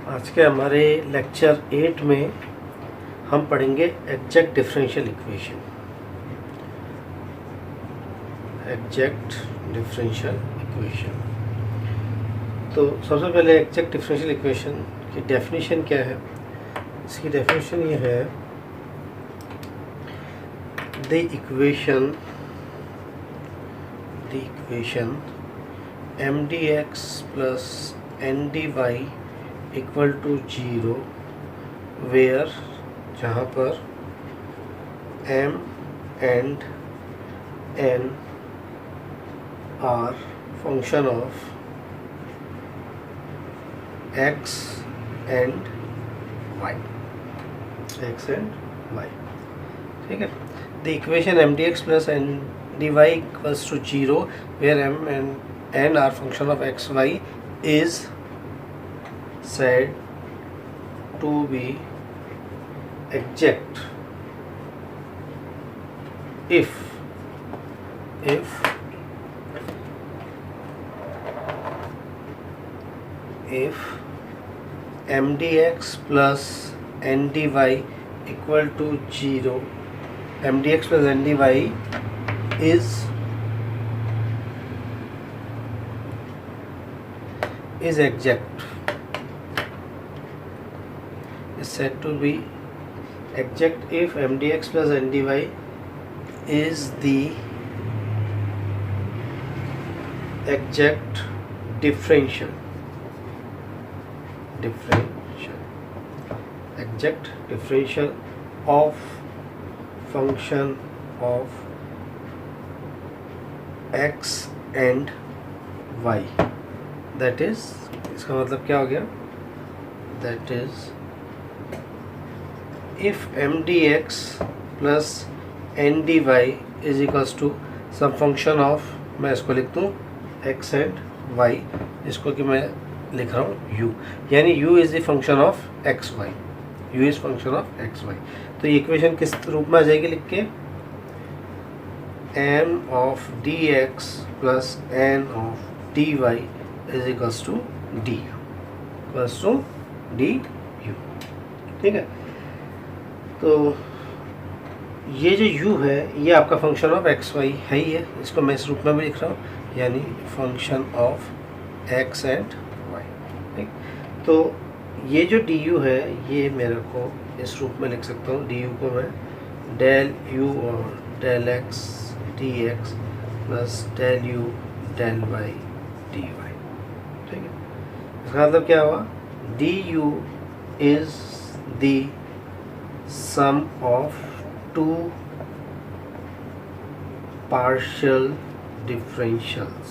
आज के हमारे लेक्चर 8 में हम पढ़ेंगे exact differential equation. Exact differential equation, तो सबसे पहले एग्जैक्ट डिफरेंशियल इक्वेशन की डेफिनेशन क्या है। इसकी डेफिनेशन ये है, the equation mdx plus ndy equal to 0 where, जहाँ पर m and n are function of x and y, ठीक है। The equation mdx plus ndy equals to 0 where m and n are function of x y is said to be exact if mdx plus ndy equal to 0, mdx plus ndy is exact, is said to be exact if mdx plus ndy is the exact differential of function of x and y, that is, इसका मतलब क्या हो गया, that is if mdx plus ndy is equals to some function of, मैं इसको लिख दूँ x and y, इसको कि मैं लिख रहा हूँ u, यानी u is the function of x y, u is function of x y. तो ये इक्वेशन किस रूप में आ जाएगी लिख के, m of dx plus n of dy is equals to du, ठीक है। तो ये जो u है ये आपका फंक्शन ऑफ एक्स वाई है ही है, इसको मैं इस रूप में भी लिख रहा हूँ, यानी function of x and y, ठीक। तो ये जो du है ये मेरे को इस रूप में लिख सकता हूँ, du को मैं डेल u और del x dx plus del u del y dy, ठीक है। इसका मतलब क्या हुआ, du is the sum of two partial differentials,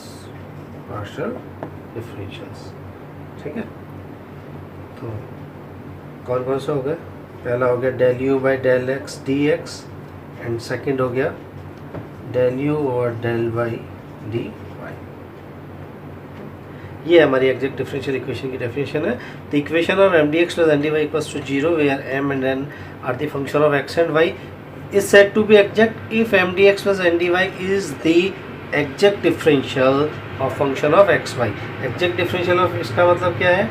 ठीक है। तो कौन कौन से हो गए, पहला हो गया del u by del x d x, and second हो गया डेल यू और डेल वाई डी वाई। ये हमारी एग्जैक्ट डिफरेंशियल इक्वेशन की डेफिनेशन है। The equation of m d x plus n d y equals to 0 where m and n are the function of x and y is said to be exact if mdx plus ndy is the exact differential of function of xy। exact differential of, इसका मतलब क्या है,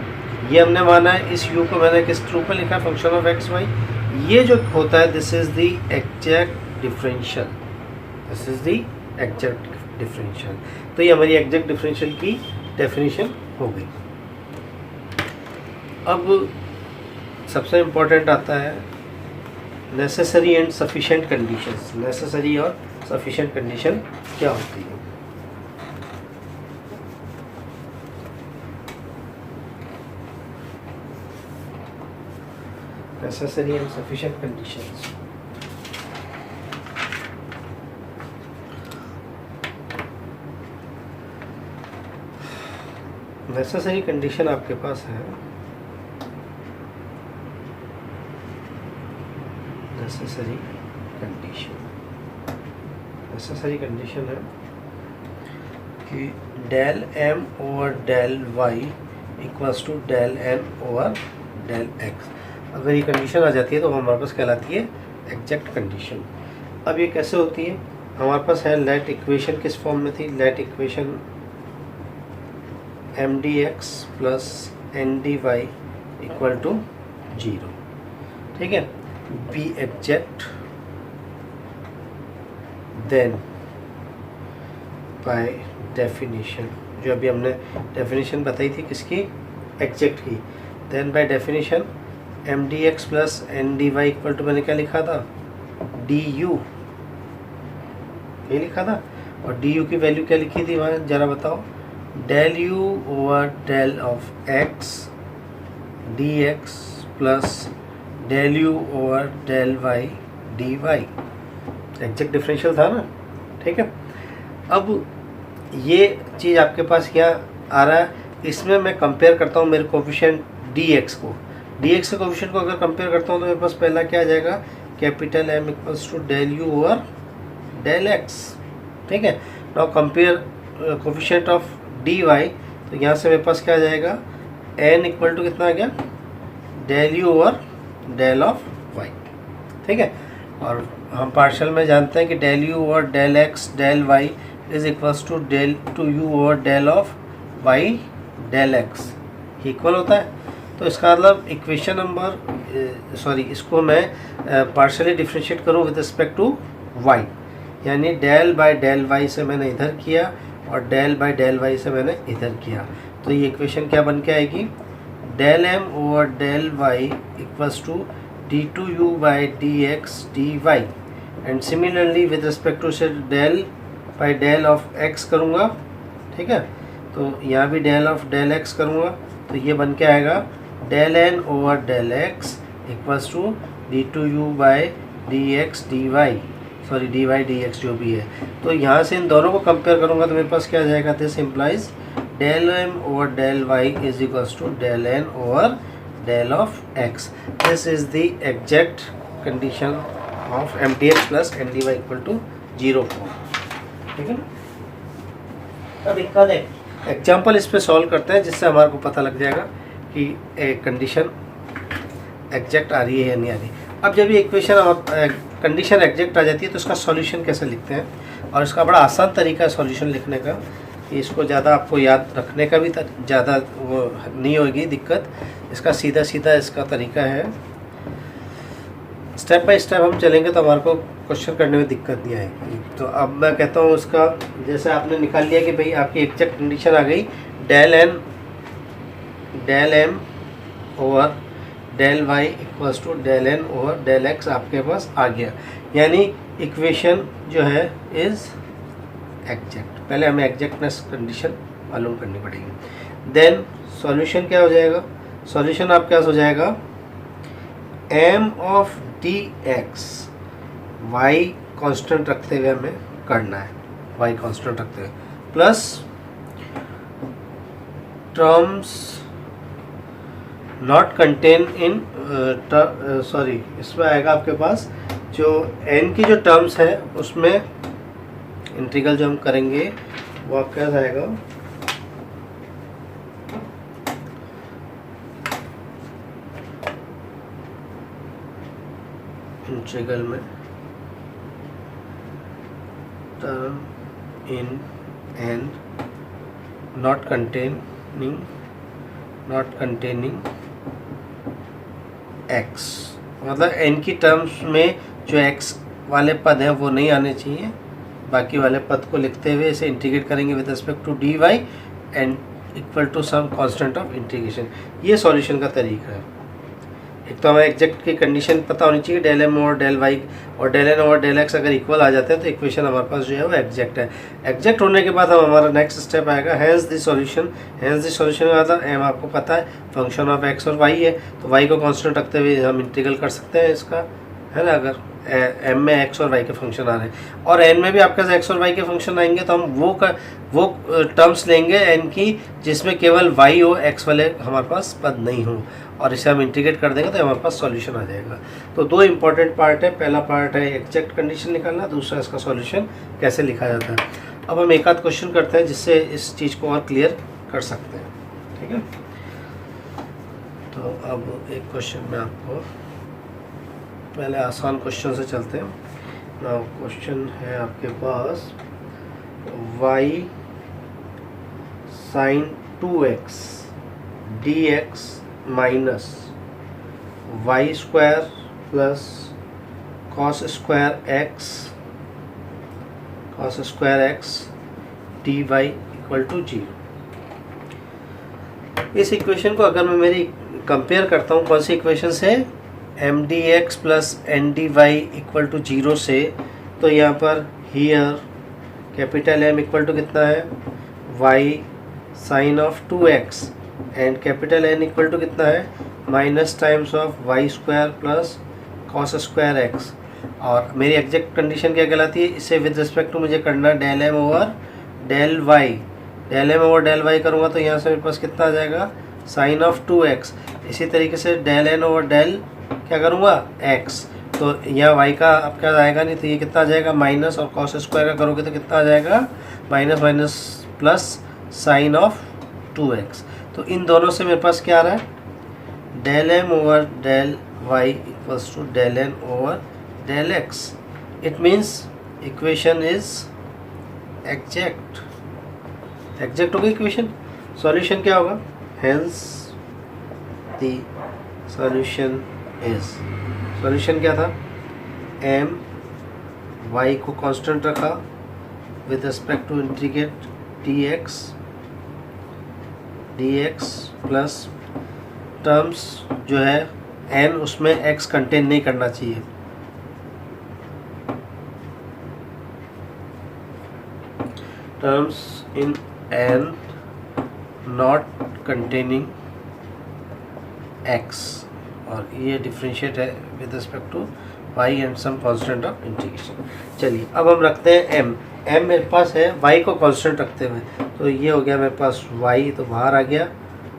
ये हमने माना है, इस u को मैंने किस रूप में लिखा है, फंक्शन ऑफ xy। ये जो होता है this is the exact differential, तो ये हमारी एग्जैक्ट डिफरेंशियल की डेफिनेशन हो गई। अब सबसे इम्पोर्टेंट आता है necessary and sufficient conditions. Necessary और सफिशिएंट कंडीशन क्या होती है। Necessary and sufficient conditions, necessary condition आपके पास है, नेसेसरी कंडीशन है कि del M over del Y equals to del M over del x. अगर ये कंडीशन आ जाती है तो हमारे पास कहलाती है एग्जैक्ट कंडीशन। अब ये कैसे होती है, हमारे पास है लेट इक्वेशन किस फॉर्म में थी, let equation m d x plus n d Y equal to 0, ठीक है। Be exact then by definition, जो अभी हमने डेफिनेशन बताई थी किसकी, एग्जैक्ट की, then by definition m d x plus n d Y equal to, मैंने क्या लिखा था, डी यू, ये लिखा था। और डी यू की वैल्यू क्या लिखी थी वहाँ, ज़रा बताओ, del u over del of x d x plus del u over del y d y, exact differential था ना, ठीक है। अब ये चीज़ आपके पास क्या आ रहा है, इसमें मैं कंपेयर करता हूँ मेरे कोफिशिएंट डी एक्स को, डी एक्स के कोफिशिएंट को अगर कंपेयर करता हूँ तो मेरे पास पहला क्या आ जाएगा, capital m equals to del u over del x, ठीक है। Now compare coefficient of D y, तो यहाँ से मेरे पास क्या आ जाएगा, एन इक्वल टू कितना आ गया, del u over del of y, ठीक है। और हम पार्शियल में जानते हैं कि del u over del x del y is equals to del two u over del of y del x equal होता है। तो इसका मतलब इक्वेशन नंबर इसको मैं पार्शियली डिफ्रेंशिएट करूँ विद रिस्पेक्ट टू वाई, यानी डेल बाय डेल वाई से मैंने इधर किया और डेल बाय डेल वाई से मैंने इधर किया, तो ये इक्वेशन क्या बन के आएगी, del M over del Y equals to D two you by D x D Y, and similarly with respect to से del by del of X करूँगा, ठीक है। तो यहाँ भी डेल ऑफ डेल एक्स करूँगा, तो ये बन के आएगा del n over del x equals to D two you by D x D y, sorry d y d x जो भी है। तो यहाँ से इन दोनों को कंपेयर करूँगा तो मेरे पास क्या आ जाएगा, this implies del M over del y is equals to del n over del of x. This is the exact condition of m d x plus n d Y equal to 0, ठीक है। अब एक example इस पर solve करते हैं जिससे हमारे को पता लग जाएगा कि एक कंडीशन एग्जैक्ट आ रही है या नहीं आ रही। अब जब ये इक्वेशन कंडीशन एग्जैक्ट आ जाती है तो इसका सॉल्यूशन कैसे लिखते हैं, और इसका बड़ा आसान तरीका है सॉल्यूशन लिखने का, इसको ज़्यादा आपको याद रखने का भी ज़्यादा वो नहीं होगी दिक्कत, इसका सीधा सीधा इसका तरीका है, स्टेप बाय स्टेप हम चलेंगे तो हमारे को क्वेश्चन करने में दिक्कत नहीं आएगी। तो अब मैं कहता हूँ उसका, जैसे आपने निकाल लिया कि भाई आपकी एग्जैक्ट कंडीशन आ गई, del M over del Y equals to del n over del x आपके पास आ गया, यानी इक्वेशन जो है इज़ एग्जैक्ट। पहले हमें एग्जैक्टनेस कंडीशन मालूम करनी पड़ेगी, देन सॉल्यूशन क्या हो जाएगा, सॉल्यूशन आपके पास हो जाएगा m of d x, y constant रखते हुए हमें करना है, वाई कांस्टेंट रखते हुए, plus terms not contain in इसमें आएगा आपके पास जो n की जो टर्म्स है उसमें इंटीग्रल जो हम करेंगे वो आपके पास आएगा इंटीग्रल में term in n not containing x, मतलब n की टर्म्स में जो x वाले पद हैं वो नहीं आने चाहिए, बाकी वाले पद को लिखते हुए इसे इंटीग्रेट करेंगे with respect to D Y and equal to some constant of integration. ये सॉल्यूशन का तरीका है। एक तो हमें एग्जैक्ट की कंडीशन पता होनी चाहिए, डेल एम और डेल वाई और डेल एन और डेल एक्स अगर इक्वल आ जाते हैं तो इक्वेशन हमारे पास जो है वो एग्जैक्ट है। एग्जैक्ट होने के बाद हम हमारा नेक्स्ट स्टेप आएगा has the solution. Has the solution का मतलब एम आपको पता है फंक्शन ऑफ एक्स और वाई है, तो वाई को कांस्टेंट रखते हुए हम इंटीग्रल कर सकते हैं इसका, है ना। अगर एम में एक्स और वाई के फंक्शन आ रहे हैं और एन में भी आपके पास एक्स और वाई के फंक्शन आएंगे तो हम वो टर्म्स लेंगे एन की जिसमें केवल वाई हो, एक्स वाले हमारे पास पद नहीं हो, और इसे हम इंटीग्रेट कर देंगे तो हमारे पास सॉल्यूशन आ जाएगा। तो दो इंपॉर्टेंट पार्ट है, पहला पार्ट है एग्जैक्ट कंडीशन निकालना, दूसरा इसका सॉल्यूशन कैसे लिखा जाता है। अब हम एक आध क्वेश्चन करते हैं जिससे इस चीज़ को और क्लियर कर सकते हैं, ठीक है। तो अब एक क्वेश्चन में आपको पहले आसान क्वेश्चन से चलते हैं ना। क्वेश्चन है आपके पास y sin 2x dx minus Y square plus cos square x D Y equal to 0। इस इक्वेशन को अगर मैं मेरी कंपेयर करता हूँ कौन सी इक्वेशन से, m d x plus n d Y equal to 0 से, तो यहाँ पर here capital M equal to कितना है, y sine of 2x and capital n equal to कितना है, minus times of y square plus cos square x. और मेरी एग्जैक्ट कंडीशन क्या कहलाती है, इसे विद रिस्पेक्ट टू मुझे करना del M over del y. Del M over del y करूँगा तो यहाँ से मेरे पास कितना आ जाएगा, साइन ऑफ 2x। इसी तरीके से डेल एन ओवर डेल क्या करूँगा, x। तो यहाँ y का अब क्या आएगा नहीं, तो ये कितना आ जाएगा माइनस, और कॉस स्क्वायर का करोगे तो कितना आ जाएगा, minus minus plus sign of 2x। तो इन दोनों से मेरे पास क्या आ रहा है, del M over del Y equals to del n over del x. It means equation is exact होगी इक्वेशन। सॉल्यूशन क्या होगा, हेंस द सॉल्यूशन क्या था, एम वाई को कांस्टेंट रखा with respect to integrate dx plus terms जो है n उसमें x कंटेन नहीं करना चाहिए, terms in n not containing x, और ये डिफरेंशिएट है with respect to y and some constant of integration. चलिए अब हम रखते हैं m मेरे पास है y को कांस्टेंट रखते हुए, तो ये हो गया मेरे पास y, तो बाहर आ गया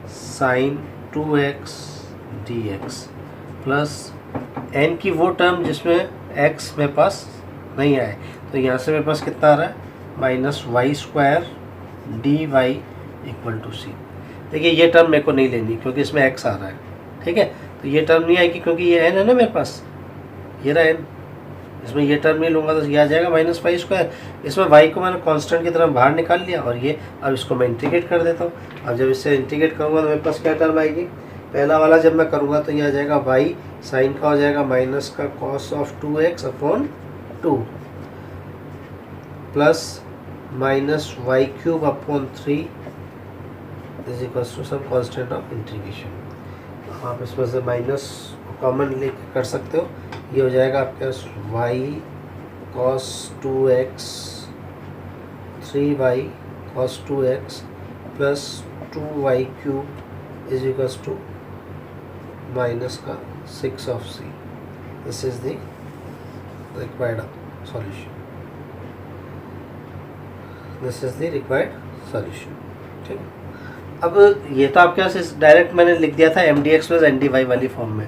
sign 2x dx plus n की वो टर्म जिसमें x मेरे पास नहीं आए, तो यहाँ से मेरे पास कितना आ रहा है, minus Y square D Y equal to C. देखिए ये टर्म मेरे को नहीं लेनी क्योंकि इसमें x आ रहा है, ठीक है, तो ये टर्म नहीं आएगी क्योंकि ये n है ना मेरे पास, ये रहा n, इसमें ये टर्म नहीं लूँगा तो ये आ जाएगा माइनस वाई स्क्वायर। इसमें y को मैंने कांस्टेंट की तरह बाहर निकाल लिया, और ये अब इसको मैं इंटीग्रेट कर देता हूँ। अब जब इससे इंटीग्रेट करूँगा तो मेरे पास क्या टर्म आएगी, पहला वाला जब मैं करूँगा तो ये आ जाएगा y साइन का हो जाएगा माइनस का cos of 2x upon 2 plus minus y cube upon 3 is equal to some constant of integration. आप इसमें से माइनस कॉमन लेके कर सकते हो, ये हो जाएगा आपके पास y cos 2x 3y cos 2x plus 2y cube is equals to minus का 6 of c। This is the required solution, this is the required solution, ठीक है। अब ये तो आपके पास डायरेक्ट मैंने लिख दिया था m d x plus n d y वाली फॉर्म में,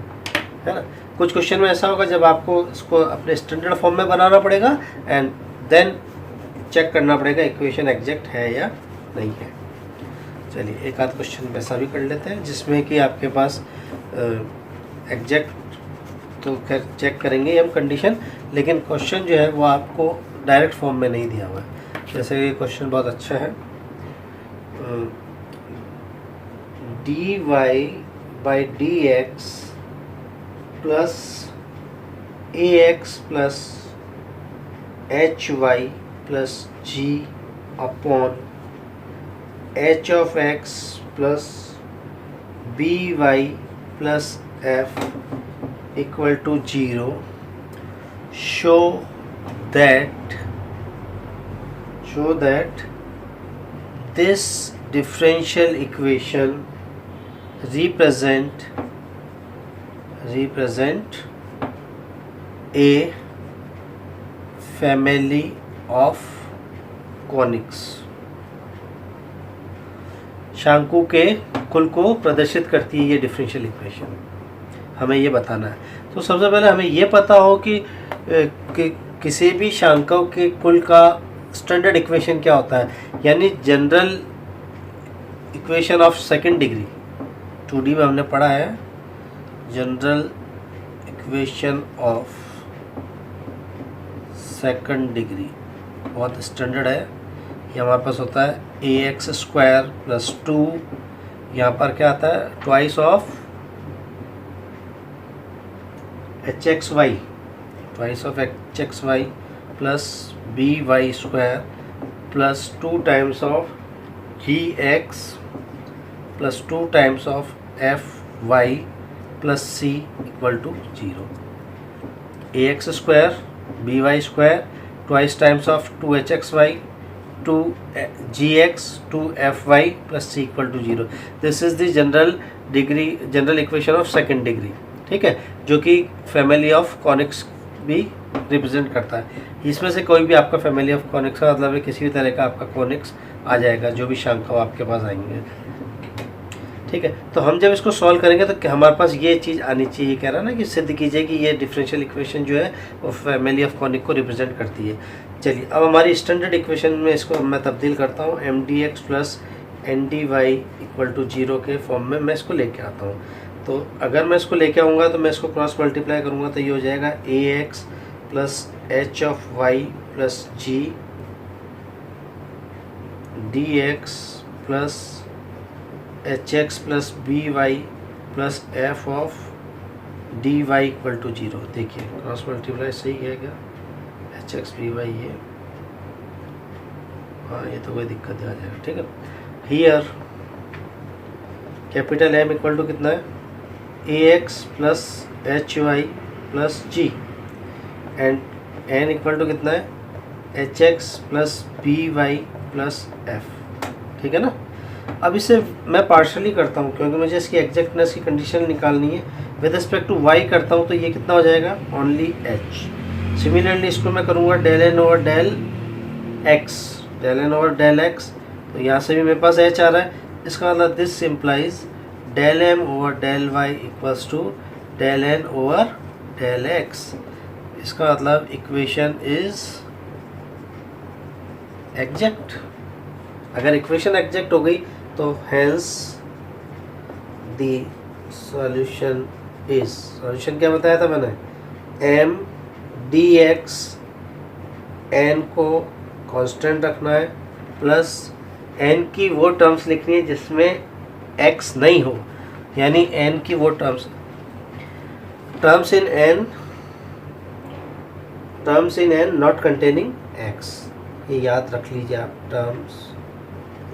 है ना। कुछ क्वेश्चन में ऐसा होगा जब आपको इसको अपने स्टैंडर्ड फॉर्म में बनाना पड़ेगा एंड देन चेक करना पड़ेगा इक्वेशन एग्जैक्ट है या नहीं है। चलिए एक आध क्वेश्चन वैसा भी कर लेते हैं जिसमें कि आपके पास एग्जैक्ट तो खैर चेक करेंगे हम कंडीशन, लेकिन क्वेश्चन जो है वो आपको डायरेक्ट फॉर्म में नहीं दिया हुआ है। जैसे ये क्वेश्चन बहुत अच्छा है, d y by D x plus a x plus H Y plus g upon h of x plus B Y plus f equal to 0 show that this differential equation represent a family of conics, शंकु के कुल को प्रदर्शित करती है ये differential equation. हमें ये बताना है, तो सबसे पहले हमें ये पता हो कि किसी भी शंकु के कुल का स्टैंडर्ड इक्वेशन क्या होता है, यानी general equation of second degree. 2D में हमने पढ़ा है general equation of second degree, बहुत स्टैंडर्ड है। ये हमारे पास होता है ax स्क्वायर प्लस 2, यहाँ पर क्या आता है twice of h x y, twice of h x Y plus B Y square plus 2 times of g x plus 2 times of f y plus c equal to 0. A x square b Y square twice times of 2hxy 2gx 2fy plus c equal to 0. This is the general equation of second degree. ठीक है, जो कि family of conics भी represent करता है. इसमें से कोई भी आपका फैमिली ऑफ कॉनिक्स का मतलब है किसी भी तरह का आपका कॉनिक्स आ जाएगा, जो भी शांका आपके पास आएंगे. ठीक है, तो हम जब इसको सॉल्व करेंगे तो हमारे पास ये चीज़ आनी चाहिए. कह रहा ना कि सिद्ध कीजिए कि ये डिफरेंशियल इक्वेशन जो है वो फैमिली ऑफ कॉनिक को रिप्रेजेंट करती है. चलिए, अब हमारी स्टैंडर्ड इक्वेशन में इसको मैं तब्दील करता हूँ. M d x plus n d Y equal to 0 के फॉर्म में मैं इसको लेके आता हूँ. तो अगर मैं इसको लेके आऊँगा तो मैं इसको क्रॉस मल्टीप्लाई करूँगा तो ये हो जाएगा A x plus H of Y plus G D x plus H X plus B Y plus F of D Y equal to 0. देखिए क्रॉस मल्टीप्लाई सही है क्या? एच एक्स बी वाई ये, हाँ ये तो कोई दिक्कत नहीं आ जाएगा. ठीक है, here capital M equal to कितना है? A x plus H Y plus G and N equal to कितना है? H X plus B Y plus F. ठीक है ना. अब इसे मैं पार्शली करता हूँ क्योंकि मुझे इसकी एग्जैक्टनेस की कंडीशन निकालनी है. विद रिस्पेक्ट टू वाई करता हूँ तो ये कितना हो जाएगा? Only H. सिमिलरली इसको मैं करूँगा del n over del x, del n over del x. तो यहाँ से भी मेरे पास एच आ रहा है. इसका मतलब this implies del M over del Y equals to del n over del x. इसका मतलब इक्वेशन इज एग्जैक्ट. अगर इक्वेशन एग्जैक्ट हो गई तो hence the solution is, solution क्या बताया था मैंने? एम डी एक्स, एन को कांस्टेंट रखना है प्लस एन की वो टर्म्स लिखनी है जिसमें एक्स नहीं हो, यानी एन की वो terms in N not containing X. ये याद रख लीजिए आप, terms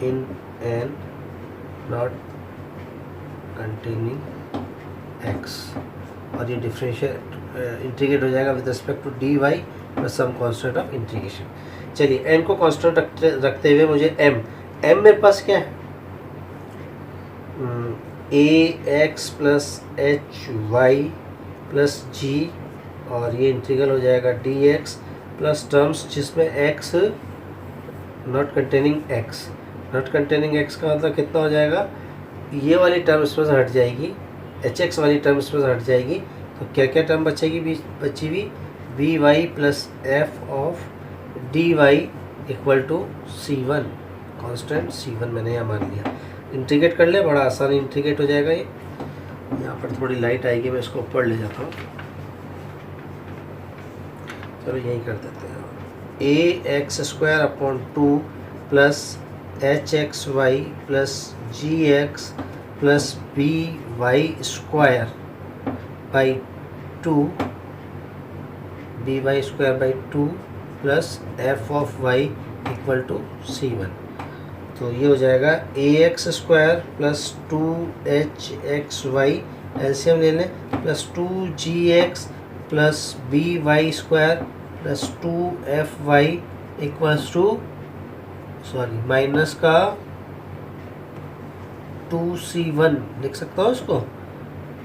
in N not containing X. और ये डिफरेंशिएट इंटीग्रेट हो जाएगा with respect to D Y plus some constant of integration. चलिए, एन को कांस्टेंट रखते हुए मुझे एम मेरे पास क्या है? A x plus H Y plus G और ये इंटीग्रल हो जाएगा डी एक्स प्लस टर्म्स जिसमें X not containing x. Not containing x का मतलब कितना हो जाएगा? ये वाली टर्म इसमें से हट जाएगी, एच एक्स वाली टर्म इसमें से हट जाएगी. तो क्या क्या टर्म बचेगी? बची हुई b Y plus F of D Y equal to C1, constant C1 मैंने यहाँ मान लिया. इंटीग्रेट कर ले, बड़ा आसानी इंटीग्रेट हो जाएगा. ये यहाँ पर थोड़ी लाइट आएगी, मैं इसको ऊपर ले जाता हूँ. चलो यही कर देते हैं. A x square upon 2 plus H x Y plus G x plus B Y square by 2 B Y square by 2 plus F of Y equal to C1. तो ये हो जाएगा A x square plus 2 H Y, LCM ले लें, plus 2 plus B Y square plus 2 equals to minus का 2C1 लिख सकता हूँ इसको.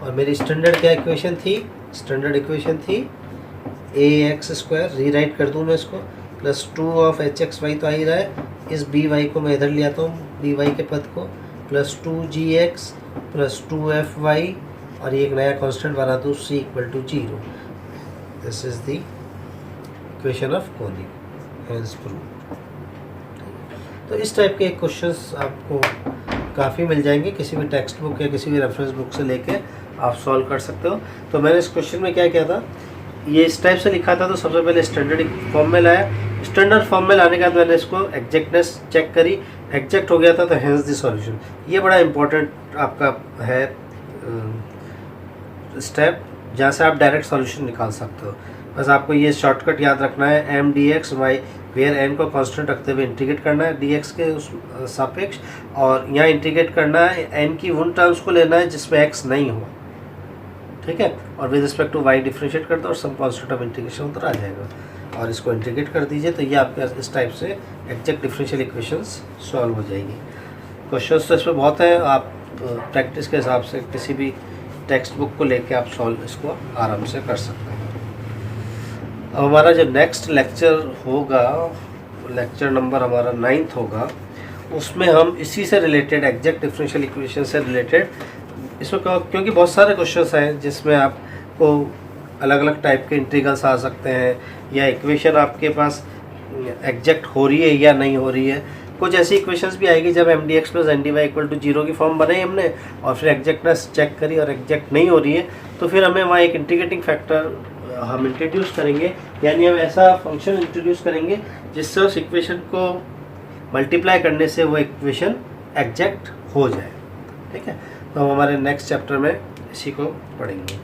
और मेरी स्टैंडर्ड क्या इक्वेशन थी? स्टैंडर्ड इक्वेशन थी ए एक्स स्क्वायर, रीराइट कर दूँ मैं इसको, plus 2 of h x y तो आ ही रहा है. इस बी वाई को मैं इधर ले आता हूँ, बी वाई के पद को, प्लस 2gx प्लस 2fy और ये एक नया कांस्टेंट बना दूँ c equal to 0. This is the equation of conic, hence proved. तो इस टाइप के क्वेश्चंस आपको काफ़ी मिल जाएंगे, किसी भी टेक्स्ट बुक या किसी भी रेफरेंस बुक से लेके आप सॉल्व कर सकते हो. तो मैंने इस क्वेश्चन में क्या किया था, ये इस टाइप से लिखा था. तो सबसे पहले स्टैंडर्ड फॉर्म में लाया. स्टैंडर्ड फॉर्म में लाने के बाद मैंने इसको एग्जैक्टनेस चेक करी, एग्जैक्ट हो गया था तो हेंस द सॉल्यूशन. ये बड़ा इंपॉर्टेंट आपका है स्टेप. जहाँ से आप डायरेक्ट सॉल्यूशन निकाल सकते हो। बस आपको ये शॉर्टकट याद रखना है, m d x y, where n को कांस्टेंट रखते हुए इंटीग्रेट करना है डी एक्स के उस सापेक्ष, और यहाँ इंटीग्रेट करना है एन की उन टर्म्स को लेना है जिसमें एक्स नहीं हो, ठीक है, और with respect to y differentiate कर दो और सम कांस्टेंट ऑफ इंटीग्रेशन उधर आ जाएगा, और इसको इंटीग्रेट कर दीजिए तो ये आपके इस टाइप से एग्जैक्ट डिफरेंशियल इक्वेशंस सॉल्व हो जाएगी। क्वेश्चंस तो इसमें बहुत हैं, आप प्रैक्टिस के हिसाब से किसी भी टेक्स्ट बुक को लेके आप सॉल्व इसको आराम से कर सकते हैं। अब हमारा जो नेक्स्ट लेक्चर होगा, लेक्चर नंबर हमारा 9th होगा, उसमें हम इसी से रिलेटेड एग्जैक्ट डिफरेंशियल इक्वेशन से रिलेटेड, इसमें क्योंकि बहुत सारे क्वेश्चंस हैं जिसमें आपको अलग अलग टाइप के इंटीग्रल्स आ सकते हैं, या इक्वेशन आपके पास एग्जैक्ट हो रही है या नहीं हो रही है। कुछ ऐसी इक्वेशंस भी आएगी जब m d x plus n d Y equal to 0 की फॉर्म बनाई हमने और फिर एग्जैक्टनेस चेक करी और एग्जैक्ट नहीं हो रही है, तो फिर हमें वहाँ एक इंटीग्रेटिंग फैक्टर हम इंट्रोड्यूस करेंगे, यानी हम ऐसा फंक्शन इंट्रोड्यूस करेंगे जिससे उस इक्वेशन को मल्टीप्लाई करने से वो इक्वेशन एग्जैक्ट हो जाए। ठीक है, तो हम हमारे नेक्स्ट चैप्टर में इसी को पढ़ेंगे।